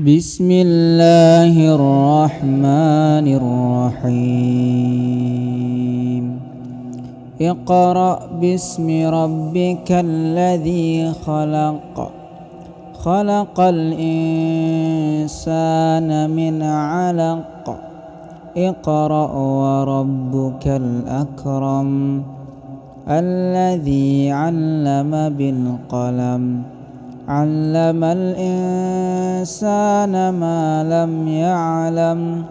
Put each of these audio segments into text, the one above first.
بسم الله الرحمن الرحيم اقرأ باسم ربك الذي خلق الإنسان من علق اقرأ وربك الأكرم الذي علم بالقلم علم الإنسان ما لم يعلم.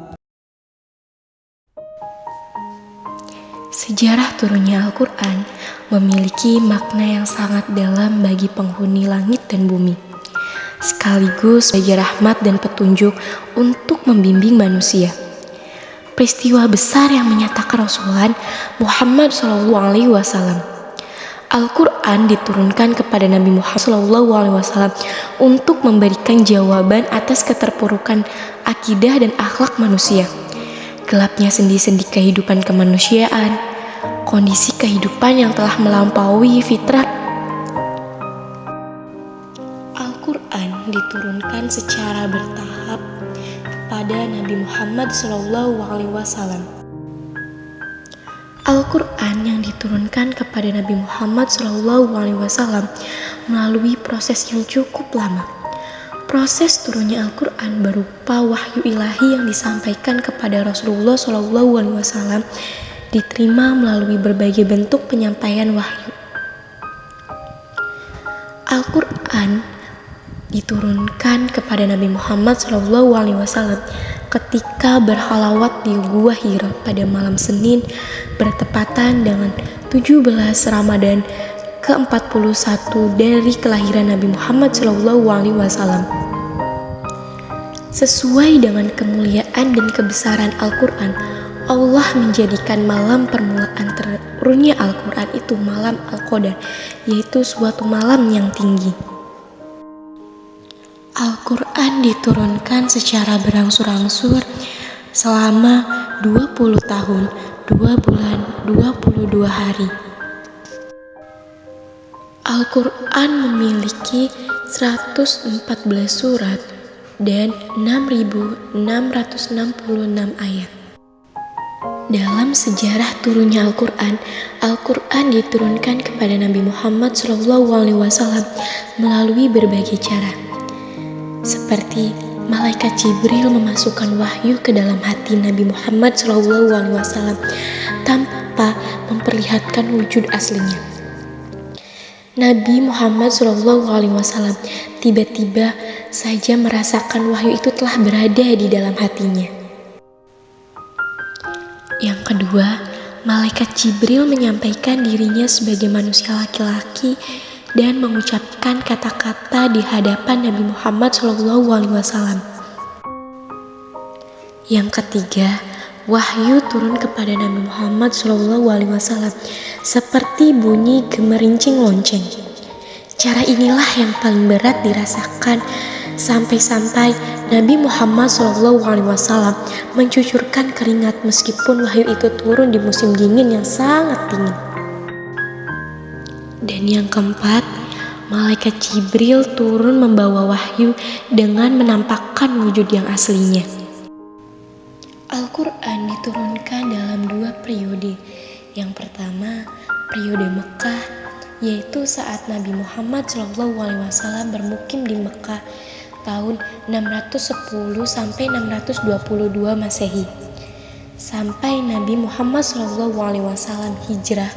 Sejarah turunnya Al-Quran memiliki makna yang sangat dalam bagi penghuni langit dan bumi, sekaligus sebagai rahmat dan petunjuk untuk membimbing manusia. Peristiwa besar yang menyatakan Rasulullah Muhammad SAW. Al-Quran diturunkan kepada Nabi Muhammad SAW untuk memberikan jawaban atas keterpurukan akidah dan akhlak manusia, gelapnya sendi-sendi kehidupan kemanusiaan, kondisi kehidupan yang telah melampaui fitrah. Al-Quran diturunkan secara bertahap kepada Nabi Muhammad SAW. Al-Quran yang diturunkan kepada Nabi Muhammad SAW melalui proses yang cukup lama. Proses turunnya Al-Quran berupa wahyu ilahi yang disampaikan kepada Rasulullah SAW diterima melalui berbagai bentuk penyampaian wahyu. Al-Quran diturunkan kepada Nabi Muhammad SAW ketika berhalawat di Gua Hira pada malam Senin bertepatan dengan 17 Ramadan ke-41 dari kelahiran Nabi Muhammad SAW. Sesuai dengan kemuliaan dan kebesaran Al-Quran, Allah menjadikan malam permulaan turunnya Al-Quran itu malam Al-Qadar, yaitu suatu malam yang tinggi. Al-Quran diturunkan secara berangsur-angsur selama 20 tahun, 2 bulan, 22 hari. Al-Quran memiliki 114 surat dan 6.666 ayat. Dalam sejarah turunnya Al-Quran, Al-Quran diturunkan kepada Nabi Muhammad SAW melalui berbagai cara, seperti malaikat Jibril memasukkan wahyu ke dalam hati Nabi Muhammad SAW tanpa memperlihatkan wujud aslinya. Nabi Muhammad SAW tiba-tiba saja merasakan wahyu itu telah berada di dalam hatinya. Yang kedua, malaikat Jibril menyampaikan dirinya sebagai manusia laki-laki dan mengucapkan kata-kata di hadapan Nabi Muhammad SAW. Yang ketiga, wahyu turun kepada Nabi Muhammad SAW seperti bunyi gemerincing lonceng. Cara inilah yang paling berat dirasakan sampai-sampai Nabi Muhammad SAW mencucurkan keringat meskipun wahyu itu turun di musim dingin yang sangat dingin. Dan yang keempat, malaikat Jibril turun membawa wahyu dengan menampakkan wujud yang aslinya. Al-Quran diturunkan dalam 2 periode. Yang pertama, periode Mekah, yaitu saat Nabi Muhammad SAW bermukim di Mekah tahun 610 sampai 622 Masehi. Sampai Nabi Muhammad SAW hijrah,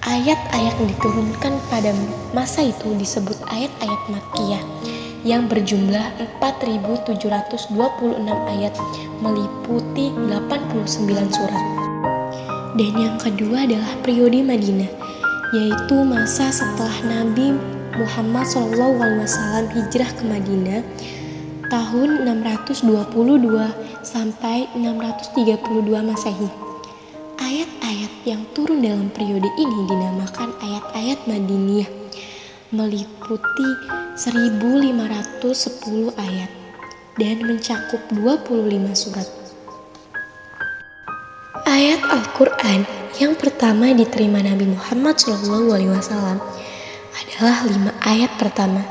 ayat-ayat yang diturunkan pada masa itu disebut ayat-ayat Makkiyah yang berjumlah 4.726 ayat meliputi 89 surat. Dan yang kedua adalah periode Madinah, yaitu masa setelah Nabi Muhammad SAW hijrah ke Madinah tahun 622 sampai 632 Masehi. Ayat-ayat yang turun dalam periode ini dinamakan ayat-ayat Madaniyah, meliputi 1.510 ayat dan mencakup 25 surat. Ayat Al-Quran yang pertama diterima Nabi Muhammad SAW adalah 5 ayat pertama,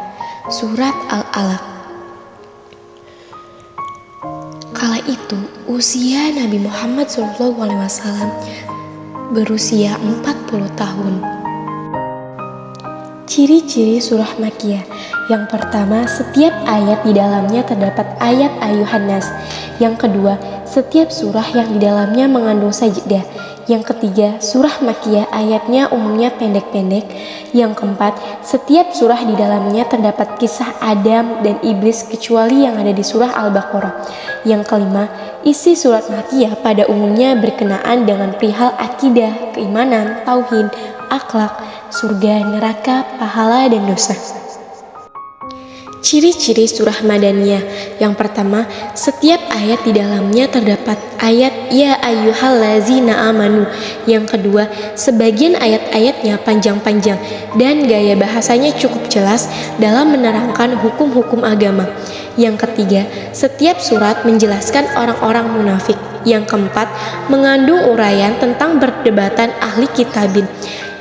surat Al-Alaq. itu usia Nabi Muhammad SAW berusia 40 tahun. Ciri-ciri surah Makkiyah. Yang pertama, setiap ayat di dalamnya terdapat ayat Ayuhan Nas. Yang kedua, setiap surah yang di dalamnya mengandung sajdah. Yang ketiga, surah Makkiyah ayatnya umumnya pendek-pendek. Yang keempat, setiap surah di dalamnya terdapat kisah Adam dan iblis kecuali yang ada di surah Al-Baqarah. Yang kelima, isi surat Makkiyah pada umumnya berkenaan dengan perihal akidah, keimanan, tauhid, akhlak, surga, neraka, pahala, dan dosa. Ciri-ciri surah Madaniyah. Yang pertama, setiap ayat di dalamnya terdapat ayat Ya ayyuhallazina amanu. Yang kedua, sebagian ayat-ayatnya panjang-panjang dan gaya bahasanya cukup jelas dalam menerangkan hukum-hukum agama. Yang ketiga, setiap surat menjelaskan orang-orang munafik. Yang keempat, mengandung uraian tentang perdebatan ahli kitabin.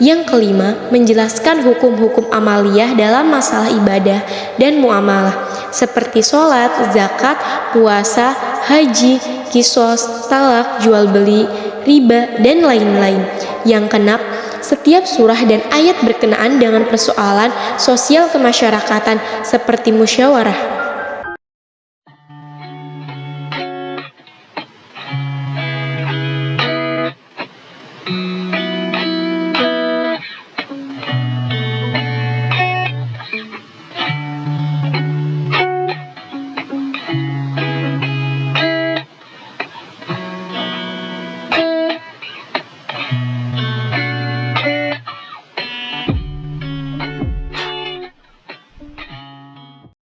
Yang kelima, menjelaskan hukum-hukum amaliyah dalam masalah ibadah dan muamalah seperti sholat, zakat, puasa, haji, kisos, talak, jual beli, riba, dan lain-lain. Yang keenam, setiap surah dan ayat berkenaan dengan persoalan sosial kemasyarakatan seperti musyawarah.